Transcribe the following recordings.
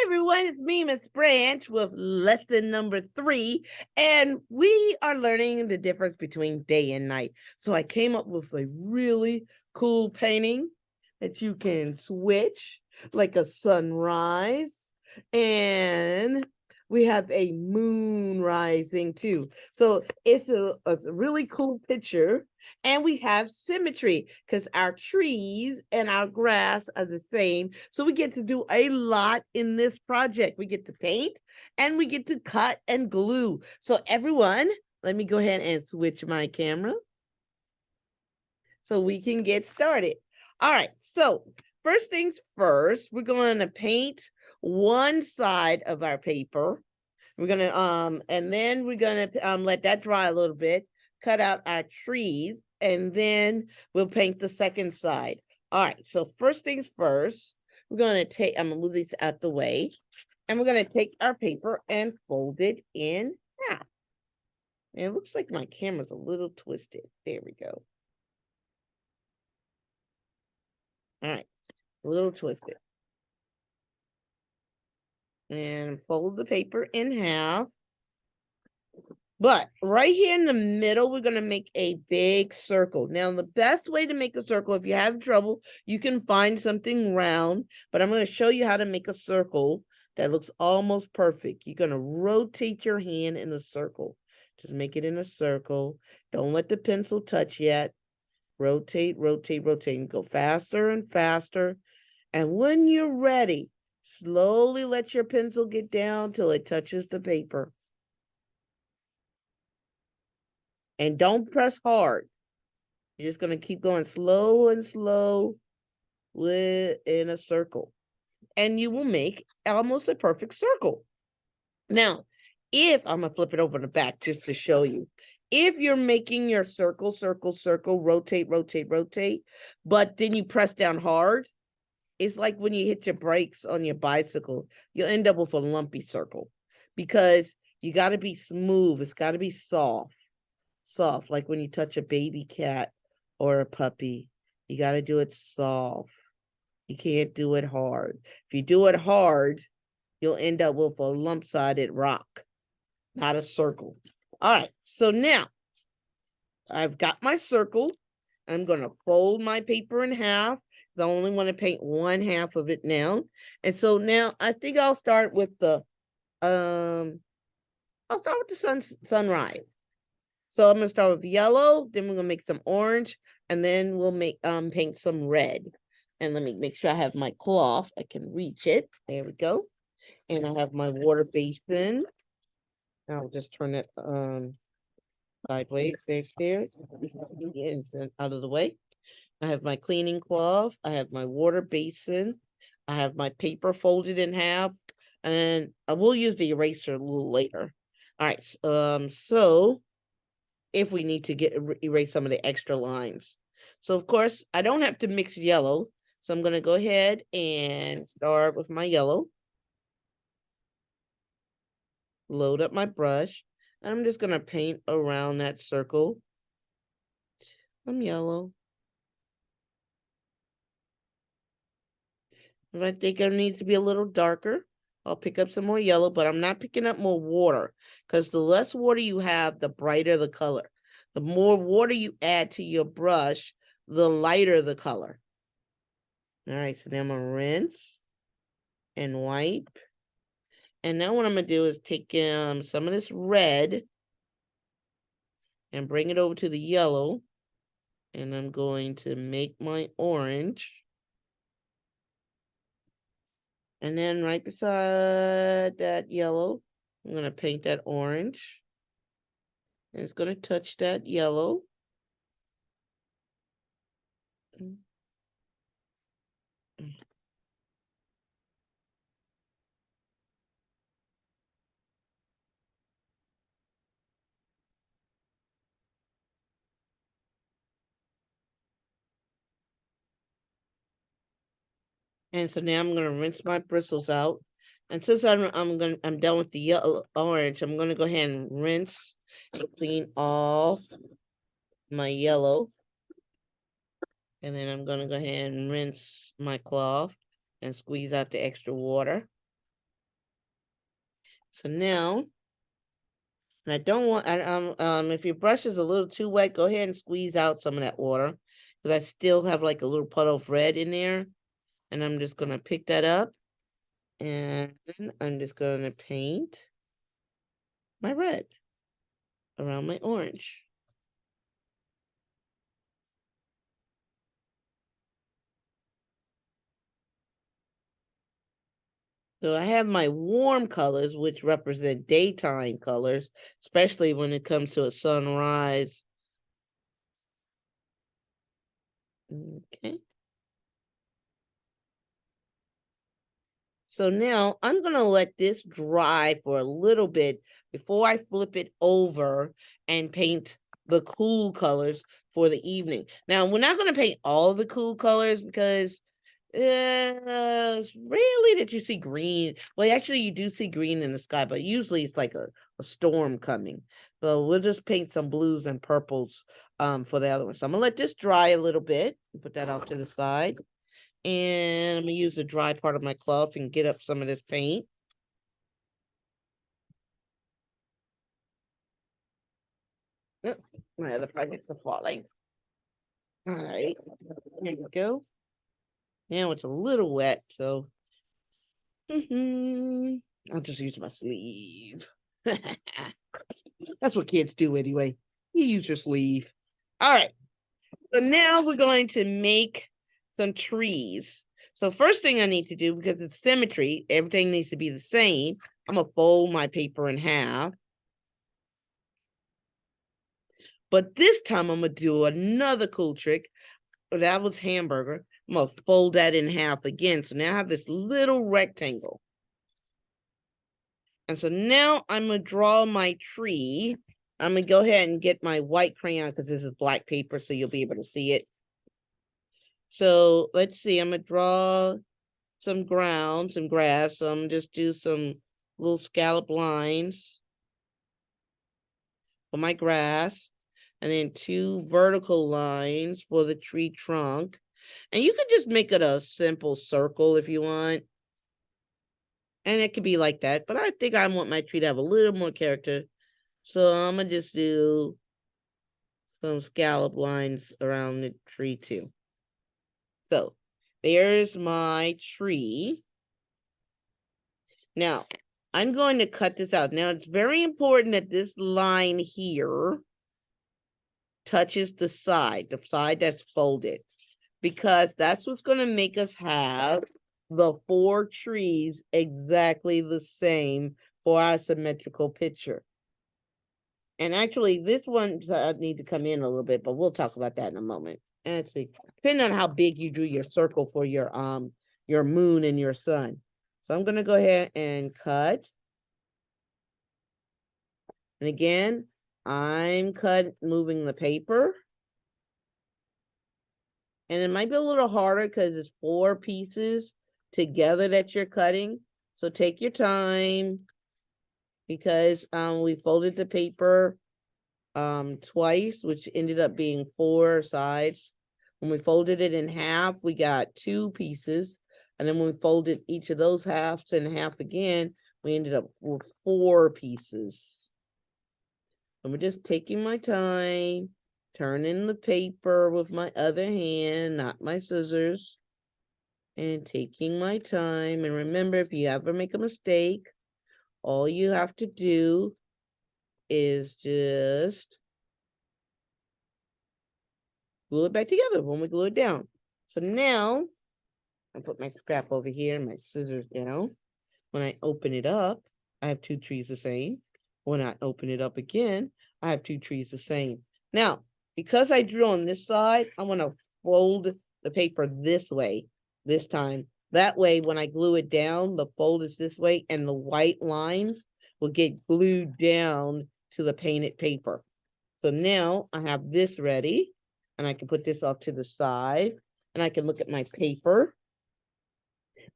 Everyone, it's me, Miss Branch, with lesson number 3, and we are learning the difference between day and night. So I came up with a really cool painting that you can switch, like a sunrise, and we have a moon rising too. So it's a really cool picture. And we have symmetry because our trees and our grass are the same. So we get to do a lot in this project. We get to paint and we get to cut and glue. So everyone, let me go ahead and switch my camera so we can get started. All right, so first things first, we're going to paint one side of our paper. We're gonna and then we're gonna let that dry a little bit, cut out our trees, and then we'll paint the second side. All right, so first things first, we're gonna take, I'm gonna move these out the way, and we're gonna take our paper and fold it in half. And it looks like my camera's a little twisted. There we go. All right, a little twisted. And fold the paper in half. But right here in the middle, we're going to make a big circle. Now, the best way to make a circle, if you have trouble, you can find something round. But I'm going to show you how to make a circle that looks almost perfect. You're going to rotate your hand in a circle. Just make it in a circle. Don't let the pencil touch yet. Rotate, rotate, rotate. And go faster and faster. And when you're ready, slowly let your pencil get down till it touches the paper. And don't press hard. You're just going to keep going slow and slow in a circle. And you will make almost a perfect circle. Now, if I'm going to flip it over the back just to show you. If you're making your circle, circle, circle, rotate, rotate, rotate, but then you press down hard, it's like when you hit your brakes on your bicycle, you'll end up with a lumpy circle because you got to be smooth. It's got to be soft. Soft, like when you touch a baby cat or a puppy. You got to do it soft. You can't do it hard. If you do it hard, you'll end up with a lump-sided rock, not a circle. All right, so now I've got my circle. I'm going to fold my paper in half. I only want to paint one half of it now. And so now I think I'll start with the sunrise. So I'm going to start with yellow, then we're going to make some orange, and then we'll make paint some red. And let me make sure I have my cloth. I can reach it. There we go. And I have my water basin. I'll just turn it sideways. There. Out of the way. I have my cleaning cloth. I have my water basin. I have my paper folded in half. And I will use the eraser a little later. All right. So if we need to erase some of the extra lines. So of course, I don't have to mix yellow. So I'm going to go ahead and start with my yellow. Load up my brush. And I'm just going to paint around that circle. Some yellow. If I think it needs to be a little darker, I'll pick up some more yellow, but I'm not picking up more water because the less water you have, the brighter the color. The more water you add to your brush, the lighter the color. All right, so now I'm going to rinse and wipe. And now what I'm going to do is take some of this red and bring it over to the yellow. And I'm going to make my orange. And then right beside that yellow, I'm going to paint that orange. And it's going to touch that yellow. And so now I'm going to rinse my bristles out. And since I'm done with the yellow orange, I'm going to go ahead and rinse and clean off my yellow. And then I'm going to go ahead and rinse my cloth and squeeze out the extra water. So now, and I don't want, if your brush is a little too wet, go ahead and squeeze out some of that water, because I still have like a little puddle of red in there. And I'm just going to pick that up, and I'm just going to paint my red around my orange. So I have my warm colors, which represent daytime colors, especially when it comes to a sunrise. Okay. So now I'm going to let this dry for a little bit before I flip it over and paint the cool colors for the evening. Now, we're not going to paint all the cool colors because it's rarely that you see green. Well, actually, you do see green in the sky, but usually it's like a storm coming. So we'll just paint some blues and purples for the other one. So I'm going to let this dry a little bit and put that off to the side. And I'm going to use the dry part of my cloth and get up some of this paint. Oh, my other projects are falling. All right, there you go. Now it's a little wet, so I'll just use my sleeve. That's what kids do anyway. You use your sleeve. All right, so now we're going to make some trees. So first thing I need to do, because it's symmetry, everything needs to be the same. I'm going to fold my paper in half. But this time I'm going to do another cool trick. That was hamburger. I'm going to fold that in half again. So now I have this little rectangle. And so now I'm going to draw my tree. I'm going to go ahead and get my white crayon because this is black paper, so you'll be able to see it. So let's see. I'm going to draw some ground, some grass. So I'm going to just do some little scallop lines for my grass. And then 2 vertical lines for the tree trunk. And you could just make it a simple circle if you want. And it could be like that. But I think I want my tree to have a little more character. So I'm going to just do some scallop lines around the tree too. So there's my tree. Now, I'm going to cut this out. Now, it's very important that this line here touches the side that's folded, because that's what's going to make us have the 4 trees exactly the same for our symmetrical picture. And actually, this one need to come in a little bit, but we'll talk about that in a moment. And let's see, depending on how big you drew your circle for your moon and your sun. So I'm going to go ahead and cut. And again, I'm moving the paper. And it might be a little harder because it's 4 pieces together that you're cutting. So take your time, because we folded the paper twice, which ended up being 4 sides. When we folded it in half, we got 2 pieces. And then when we folded each of those halves in half again, we ended up with 4 pieces. And we're just taking my time, turning the paper with my other hand, not my scissors, and taking my time. And remember, if you ever make a mistake, all you have to do is just glue it back together when we glue it down. So now I put my scrap over here and my scissors down. When I open it up, I have 2 trees the same. When I open it up again, I have 2 trees the same. Now, because I drew on this side, I'm going to fold the paper this way this time. That way, when I glue it down, the fold is this way, and the white lines will get glued down to the painted paper. So now I have this ready, and I can put this off to the side, and I can look at my paper,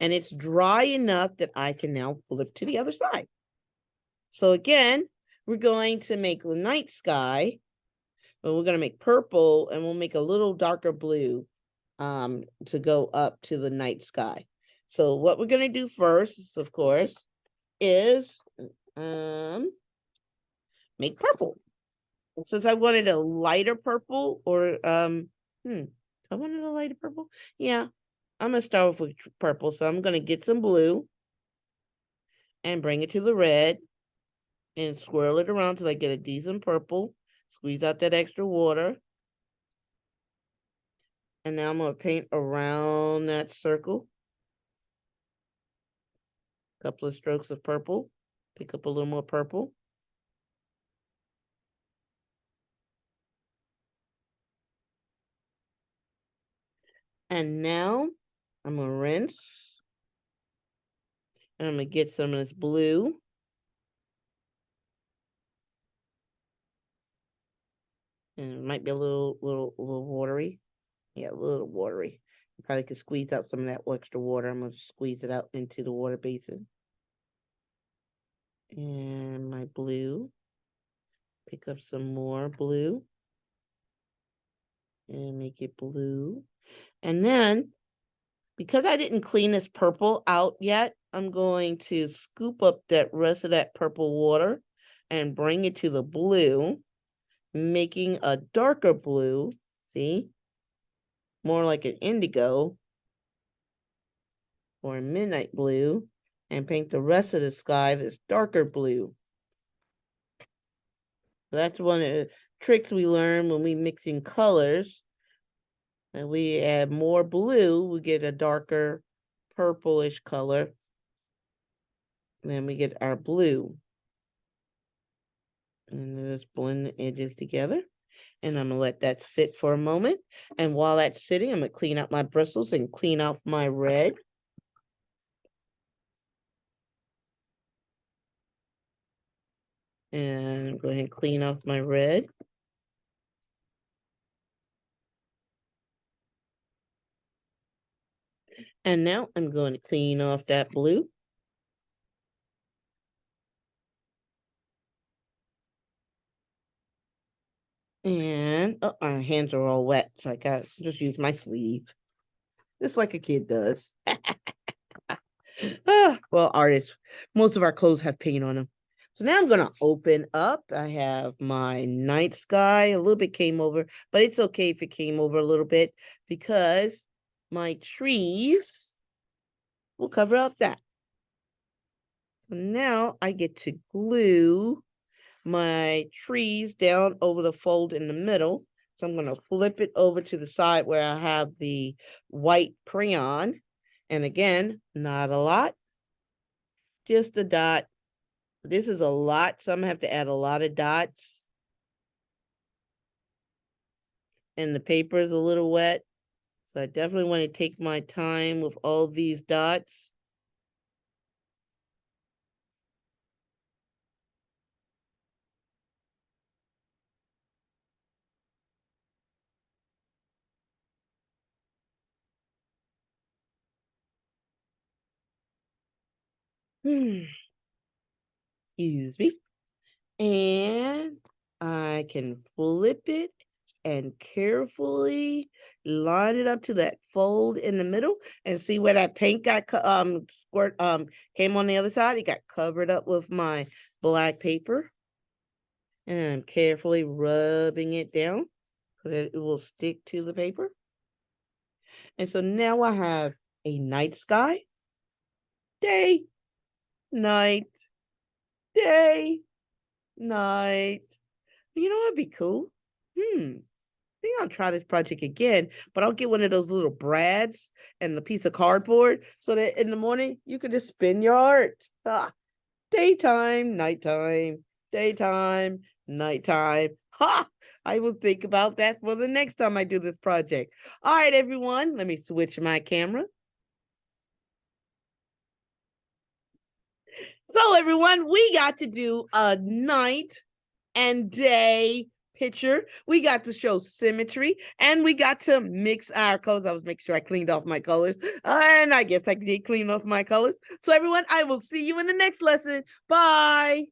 and it's dry enough that I can now flip to the other side. So again, we're going to make the night sky, but we're going to make purple, and we'll make a little darker blue to go up to the night sky. So what we're going to do first, of course, is make purple. Since I wanted a lighter purple or I wanted a lighter purple. Yeah, I'm gonna start off with purple. So I'm gonna get some blue and bring it to the red and swirl it around till I get a decent purple. Squeeze out that extra water. And now I'm gonna paint around that circle. A couple of strokes of purple. Pick up a little more purple. And now I'm gonna rinse. And I'm gonna get some of this blue. And it might be a little watery. Yeah, a little watery. You probably could squeeze out some of that extra water. I'm gonna squeeze it out into the water basin. And my blue. Pick up some more blue. And make it blue. And then, because I didn't clean this purple out yet, I'm going to scoop up that rest of that purple water and bring it to the blue, making a darker blue. See? More like an indigo or a midnight blue, and paint the rest of the sky this darker blue. So that's one of the tricks we learn when we mix in colors. And we add more blue, we get a darker purplish color. And then we get our blue. And just blend the edges together. And I'm going to let that sit for a moment. And while that's sitting, I'm going to clean out my bristles and clean off my red. And go ahead and clean off my red. And now I'm going to clean off that blue. And oh, my hands are all wet, so I got just use my sleeve, just like a kid does. Well, artists, most of our clothes have paint on them. So now I'm gonna open up. I have my night sky. A little bit came over, but it's okay if it came over a little bit because my trees will cover up that. So now I get to glue my trees down over the fold in the middle. So I'm going to flip it over to the side where I have the white crayon. And again, not a lot, just a dot. This is a lot, so I'm going to have to add a lot of dots. And the paper is a little wet, so I definitely want to take my time with all these dots. Excuse me. And I can flip it and carefully line it up to that fold in the middle and see where that paint got came on the other side. It got covered up with my black paper. And I'm carefully rubbing it down so that it will stick to the paper. And so now I have a night sky, day, night, day, night. You know what'd be cool? I think I'll try this project again, but I'll get one of those little brads and a piece of cardboard so that in the morning you can just spin your art. Daytime, nighttime, daytime, nighttime. Ha! I will think about that for the next time I do this project. All right, everyone, let me switch my camera. So, everyone, we got to do a night and day picture. We got to show symmetry and we got to mix our colors. I was making sure I cleaned off my colors, and I guess I did clean off my colors. So everyone, I will see you in the next lesson. Bye.